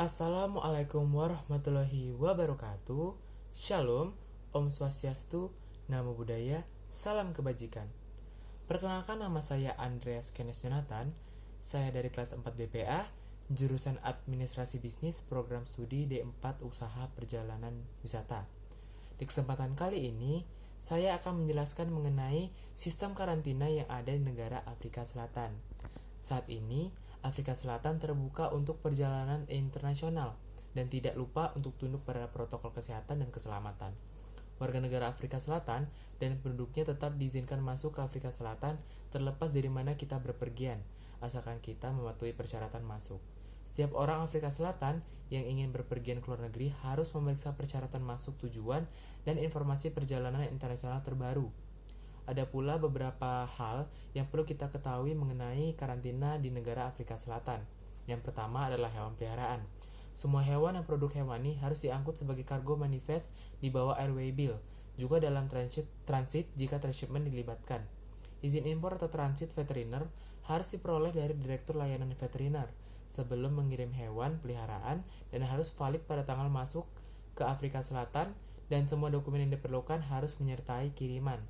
Assalamualaikum warahmatullahi wabarakatuh. Shalom, Om Swastiastu, Namo Buddhaya, Salam Kebajikan. Perkenalkan, nama saya Andreas Kenneth Jonathan. Saya dari kelas 4 BPA, jurusan Administrasi Bisnis, program studi D4 Usaha Perjalanan Wisata. Di kesempatan kali ini, saya akan menjelaskan mengenai sistem karantina yang ada di negara Afrika Selatan. Saat ini, Afrika Selatan terbuka untuk perjalanan internasional dan tidak lupa untuk tunduk pada protokol kesehatan dan keselamatan. Warga negara Afrika Selatan dan penduduknya tetap diizinkan masuk ke Afrika Selatan terlepas dari mana kita berpergian, asalkan kita mematuhi persyaratan masuk. Setiap orang Afrika Selatan yang ingin berpergian ke luar negeri harus memeriksa persyaratan masuk tujuan dan informasi perjalanan internasional terbaru. Ada pula beberapa hal yang perlu kita ketahui mengenai karantina di negara Afrika Selatan. Yang pertama adalah hewan peliharaan. Semua hewan dan produk hewani harus diangkut sebagai kargo manifest di bawah airway bill, juga dalam transit jika transhipment dilibatkan. Izin impor atau transit veteriner harus diperoleh dari Direktur Layanan Veteriner sebelum mengirim hewan peliharaan dan harus valid pada tanggal masuk ke Afrika Selatan, dan semua dokumen yang diperlukan harus menyertai kiriman.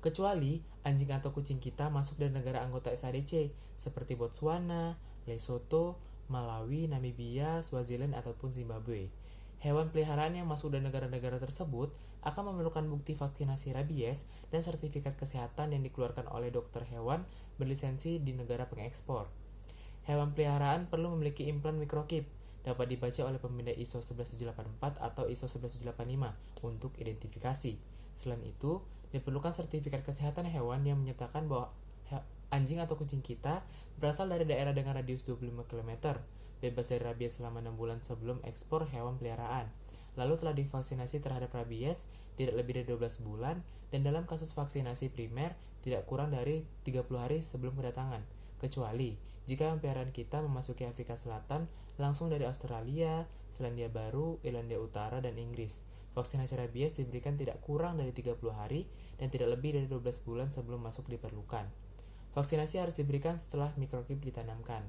Kecuali anjing atau kucing kita masuk dari negara anggota SADC seperti Botswana, Lesotho, Malawi, Namibia, Swaziland, ataupun Zimbabwe. Hewan peliharaan yang masuk dari negara-negara tersebut akan memerlukan bukti vaksinasi rabies dan sertifikat kesehatan yang dikeluarkan oleh dokter hewan berlisensi di negara pengekspor. Hewan peliharaan perlu memiliki implan microchip, dapat dibaca oleh pemindai ISO 11784 atau ISO 11785 untuk identifikasi. Selain itu, diperlukan sertifikat kesehatan hewan yang menyatakan bahwa anjing atau kucing kita berasal dari daerah dengan radius 25 km, bebas dari rabies selama 6 bulan sebelum ekspor hewan peliharaan, lalu telah divaksinasi terhadap rabies tidak lebih dari 12 bulan, dan dalam kasus vaksinasi primer tidak kurang dari 30 hari sebelum kedatangan, kecuali jika hewan peliharaan kita memasuki Afrika Selatan langsung dari Australia, Selandia Baru, Irlandia Utara, dan Inggris. Vaksinasi rabies diberikan tidak kurang dari 30 hari dan tidak lebih dari 12 bulan sebelum masuk diperlukan. Vaksinasi harus diberikan setelah microchip ditanamkan.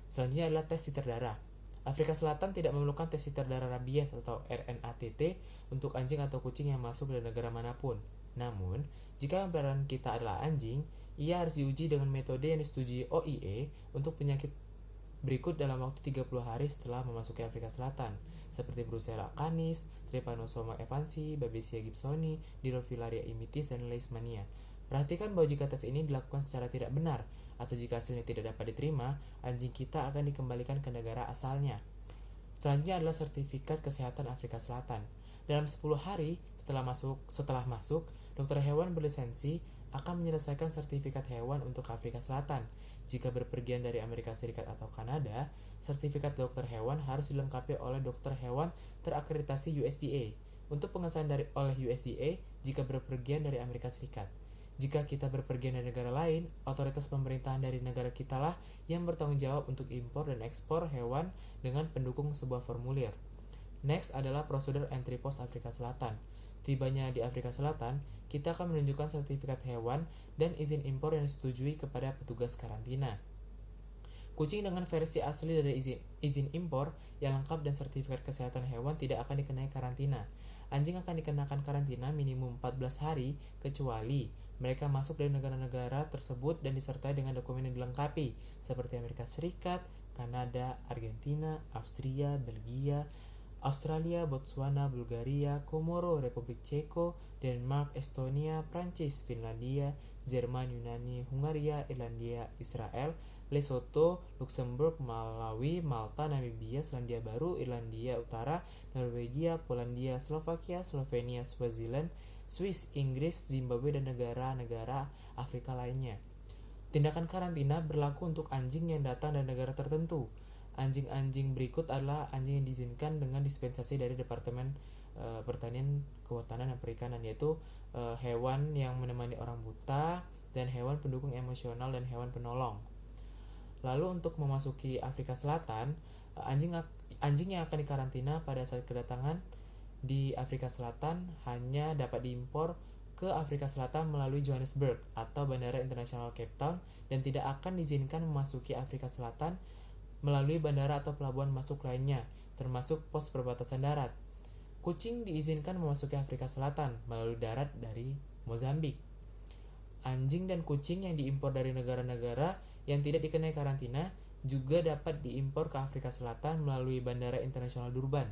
Selanjutnya adalah tes titer darah. Afrika Selatan tidak memerlukan tes titer darah rabies atau RNATT untuk anjing atau kucing yang masuk dari negara manapun. Namun, jika yang peliharaan kita adalah anjing, ia harus diuji dengan metode yang disetujui OIE untuk penyakit berikut dalam waktu 30 hari setelah memasuki Afrika Selatan, seperti Brucella canis, Trypanosoma evansi, Babesia gibsoni, Dirofilaria imitis, dan Leishmania. Perhatikan bahwa jika tes ini dilakukan secara tidak benar atau jika hasilnya tidak dapat diterima, anjing kita akan dikembalikan ke negara asalnya. Selanjutnya adalah sertifikat kesehatan Afrika Selatan. Dalam 10 hari setelah masuk, dokter hewan berlisensi akan menyelesaikan sertifikat hewan untuk Afrika Selatan. Jika berpergian dari Amerika Serikat atau Kanada, sertifikat dokter hewan harus dilengkapi oleh dokter hewan terakreditasi USDA untuk pengesahan oleh USDA jika berpergian dari Amerika Serikat. Jika kita berpergian dari negara lain, otoritas pemerintahan dari negara kita lah yang bertanggung jawab untuk impor dan ekspor hewan dengan pendukung sebuah formulir. Next adalah prosedur entry post Afrika Selatan. Tibanya di Afrika Selatan, kita akan menunjukkan sertifikat hewan dan izin impor yang disetujui kepada petugas karantina. Kucing dengan versi asli dari izin impor yang lengkap dan sertifikat kesehatan hewan tidak akan dikenai karantina. Anjing akan dikenakan karantina minimum 14 hari kecuali mereka masuk dari negara-negara tersebut dan disertai dengan dokumen yang dilengkapi seperti Amerika Serikat, Kanada, Argentina, Austria, Belgia, Australia, Botswana, Bulgaria, Komoro, Republik Ceko, Denmark, Estonia, Prancis, Finlandia, Jerman, Yunani, Hungaria, Irlandia, Israel, Lesotho, Luxembourg, Malawi, Malta, Namibia, Selandia Baru, Irlandia Utara, Norwegia, Polandia, Slovakia, Slovenia, Swaziland, Swiss, Inggris, Zimbabwe, dan negara-negara Afrika lainnya. Tindakan karantina berlaku untuk anjing yang datang dari negara tertentu. Anjing-anjing berikut adalah anjing yang diizinkan dengan dispensasi dari Departemen Pertanian, Kehutanan, dan Perikanan, yaitu hewan yang menemani orang buta, dan hewan pendukung emosional, dan hewan penolong. Lalu untuk memasuki Afrika Selatan, anjing yang akan dikarantina pada saat kedatangan di Afrika Selatan hanya dapat diimpor ke Afrika Selatan melalui Johannesburg atau Bandara Internasional Cape Town dan tidak akan diizinkan memasuki Afrika Selatan melalui bandara atau pelabuhan masuk lainnya, termasuk pos perbatasan darat. Kucing diizinkan memasuki Afrika Selatan melalui darat dari Mozambik. Anjing dan kucing yang diimpor dari negara-negara yang tidak dikenai karantina juga dapat diimpor ke Afrika Selatan melalui Bandara Internasional Durban.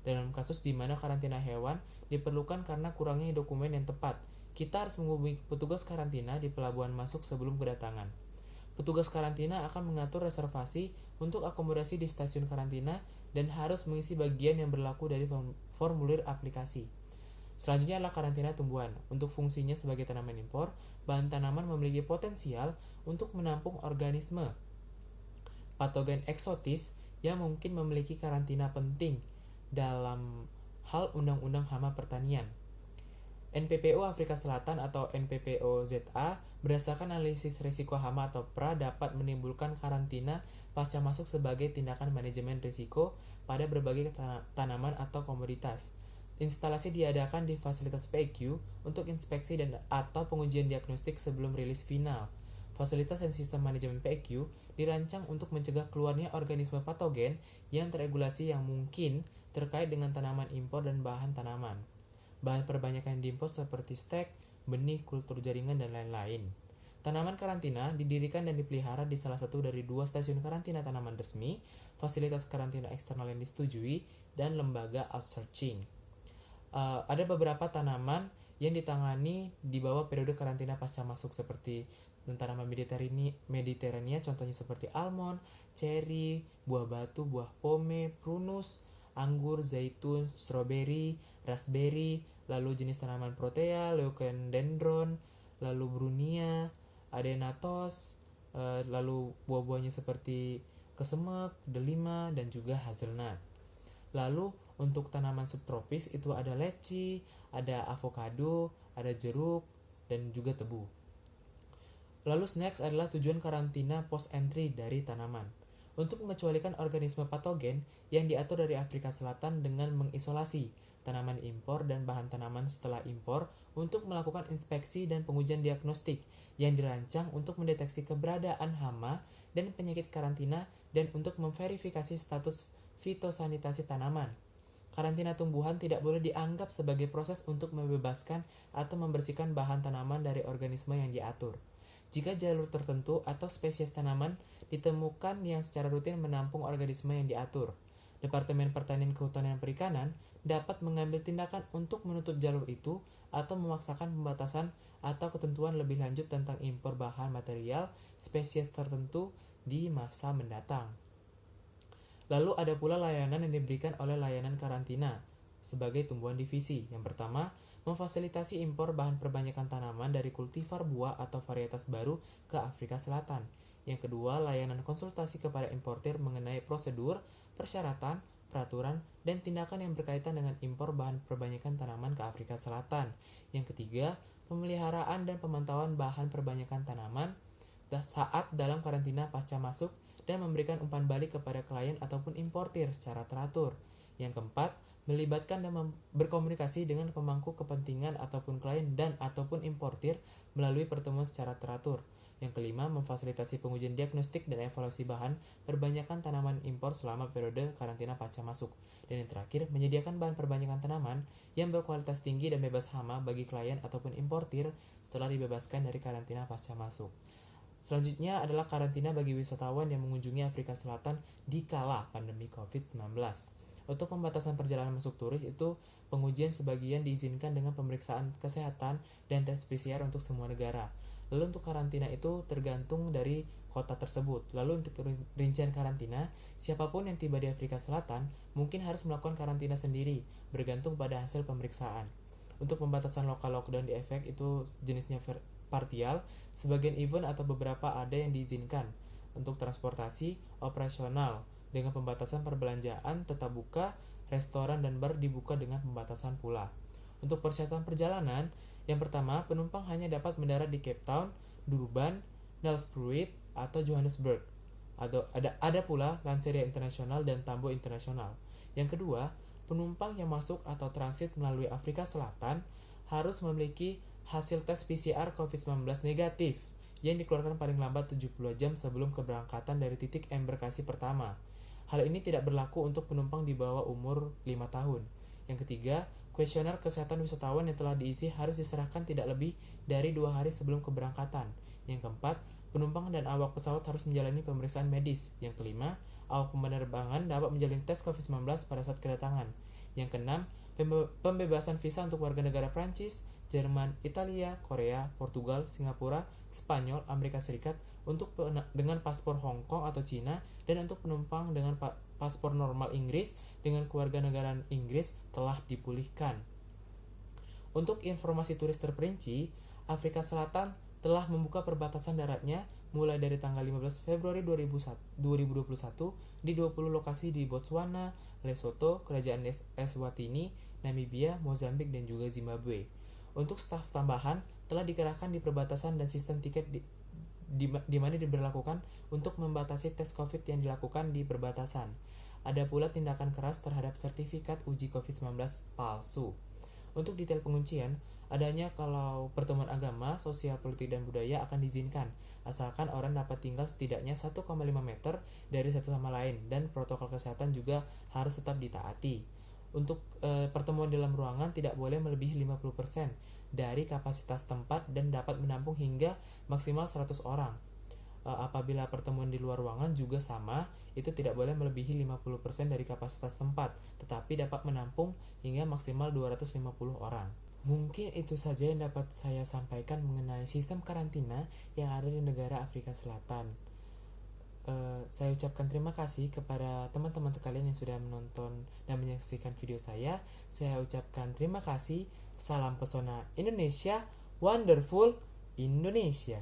Dalam kasus di mana karantina hewan diperlukan karena kurangnya dokumen yang tepat, kita harus menghubungi petugas karantina di pelabuhan masuk sebelum kedatangan. Petugas karantina akan mengatur reservasi untuk akomodasi di stasiun karantina dan harus mengisi bagian yang berlaku dari formulir aplikasi. Selanjutnya adalah karantina tumbuhan. Untuk fungsinya sebagai tanaman impor, bahan tanaman memiliki potensial untuk menampung organisme patogen eksotis yang mungkin memiliki karantina penting dalam hal Undang-Undang Hama Pertanian. NPPO Afrika Selatan atau NPPO-ZA berdasarkan analisis risiko hama atau PRA dapat menimbulkan karantina pasca masuk sebagai tindakan manajemen risiko pada berbagai tanaman atau komoditas. Instalasi diadakan di fasilitas PEQ untuk inspeksi dan atau pengujian diagnostik sebelum rilis final. Fasilitas dan sistem manajemen PEQ dirancang untuk mencegah keluarnya organisme patogen yang teregulasi yang mungkin terkait dengan tanaman impor dan bahan tanaman. Bahan perbanyakan yang diimpor seperti stek, benih, kultur jaringan, dan lain-lain. Tanaman karantina didirikan dan dipelihara di salah satu dari 2 stasiun karantina tanaman resmi, fasilitas karantina eksternal yang disetujui, dan lembaga outsourcing. Ada beberapa tanaman yang ditangani di bawah periode karantina pasca masuk seperti tanaman Mediterania, contohnya seperti almond, ceri, buah batu, buah pome, prunus, anggur, zaitun, stroberi, raspberry, lalu jenis tanaman protea, leucadendron, lalu brunia, adenatos, lalu buah-buahnya seperti kesemek, delima, dan juga hazelnut. Lalu untuk tanaman subtropis itu ada leci, ada avocado, ada jeruk, dan juga tebu. Lalu next adalah tujuan karantina post-entry dari tanaman. Untuk mengecualikan organisme patogen yang diatur dari Afrika Selatan dengan mengisolasi tanaman impor dan bahan tanaman setelah impor untuk melakukan inspeksi dan pengujian diagnostik yang dirancang untuk mendeteksi keberadaan hama dan penyakit karantina dan untuk memverifikasi status fitosanitasi tanaman. Karantina tumbuhan tidak boleh dianggap sebagai proses untuk membebaskan atau membersihkan bahan tanaman dari organisme yang diatur. Jika jalur tertentu atau spesies tanaman ditemukan yang secara rutin menampung organisme yang diatur, Departemen Pertanian Kehutanan dan Perikanan dapat mengambil tindakan untuk menutup jalur itu atau memaksakan pembatasan atau ketentuan lebih lanjut tentang impor bahan material spesies tertentu di masa mendatang. Lalu ada pula layanan yang diberikan oleh layanan karantina sebagai tumbuhan divisi. Yang pertama, memfasilitasi impor bahan perbanyakan tanaman dari kultivar buah atau varietas baru ke Afrika Selatan. Yang kedua, layanan konsultasi kepada importir mengenai prosedur, persyaratan, peraturan, dan tindakan yang berkaitan dengan impor bahan perbanyakan tanaman ke Afrika Selatan. Yang ketiga, pemeliharaan dan pemantauan bahan perbanyakan tanaman saat dalam karantina pasca masuk dan memberikan umpan balik kepada klien ataupun importir secara teratur. Yang keempat, melibatkan dan berkomunikasi dengan pemangku kepentingan ataupun klien dan ataupun importir melalui pertemuan secara teratur. Yang kelima, memfasilitasi pengujian diagnostik dan evaluasi bahan perbanyakan tanaman impor selama periode karantina pasca masuk. Dan yang terakhir, menyediakan bahan perbanyakan tanaman yang berkualitas tinggi dan bebas hama bagi klien ataupun importir setelah dibebaskan dari karantina pasca masuk. Selanjutnya adalah karantina bagi wisatawan yang mengunjungi Afrika Selatan di kala pandemi COVID-19. Untuk pembatasan perjalanan masuk turis itu pengujian sebagian diizinkan dengan pemeriksaan kesehatan dan tes PCR untuk semua negara. Lalu untuk karantina itu tergantung dari kota tersebut. Lalu untuk rincian karantina, siapapun yang tiba di Afrika Selatan mungkin harus melakukan karantina sendiri bergantung pada hasil pemeriksaan. Untuk pembatasan lokal lockdown di efek itu jenisnya partial, sebagian event atau beberapa ada yang diizinkan. Untuk transportasi operasional dengan pembatasan perbelanjaan tetap buka, restoran dan bar dibuka dengan pembatasan pula. Untuk persyaratan perjalanan, yang pertama, penumpang hanya dapat mendarat di Cape Town, Durban, Nelspruit, atau Johannesburg. Ada pula Lanseria Internasional dan Tambo Internasional. Yang kedua, penumpang yang masuk atau transit melalui Afrika Selatan harus memiliki hasil tes PCR COVID-19 negatif yang dikeluarkan paling lambat 70 jam sebelum keberangkatan dari titik embarkasi pertama. Hal ini tidak berlaku untuk penumpang di bawah umur 5 tahun. Yang ketiga, kuesioner kesehatan wisatawan yang telah diisi harus diserahkan tidak lebih dari 2 hari sebelum keberangkatan. Yang keempat, penumpang dan awak pesawat harus menjalani pemeriksaan medis. Yang kelima, awak penerbangan dapat menjalani tes COVID-19 pada saat kedatangan. Yang keenam, pembebasan visa untuk warga negara Prancis, Jerman, Italia, Korea, Portugal, Singapura, Spanyol, Amerika Serikat dengan paspor Hong Kong atau Cina, dan untuk penumpang dengan paspor normal Inggris dengan kewarganegaraan Inggris telah dipulihkan. Untuk informasi turis terperinci, Afrika Selatan telah membuka perbatasan daratnya mulai dari tanggal 15 Februari 2021 di 20 lokasi di Botswana, Lesotho, Kerajaan Eswatini, Namibia, Mozambik, dan juga Zimbabwe. Untuk staf tambahan telah dikerahkan di perbatasan dan sistem tiket di mana diberlakukan untuk membatasi tes COVID yang dilakukan di perbatasan. Ada pula tindakan keras terhadap sertifikat uji COVID-19 palsu. Untuk detail penguncian, adanya kalau pertemuan agama, sosial, politik, dan budaya akan diizinkan, asalkan orang dapat tinggal setidaknya 1,5 meter dari satu sama lain, dan protokol kesehatan juga harus tetap ditaati. Untuk pertemuan dalam ruangan tidak boleh melebihi 50% dari kapasitas tempat dan dapat menampung hingga maksimal 100 orang. Apabila pertemuan di luar ruangan juga sama, itu tidak boleh melebihi 50% dari kapasitas tempat, tetapi dapat menampung hingga maksimal 250 orang. Mungkin itu saja yang dapat saya sampaikan mengenai sistem karantina yang ada di negara Afrika Selatan. Saya ucapkan terima kasih kepada teman-teman sekalian yang sudah menonton dan menyaksikan video saya. Saya ucapkan terima kasih. Salam pesona Indonesia, wonderful Indonesia.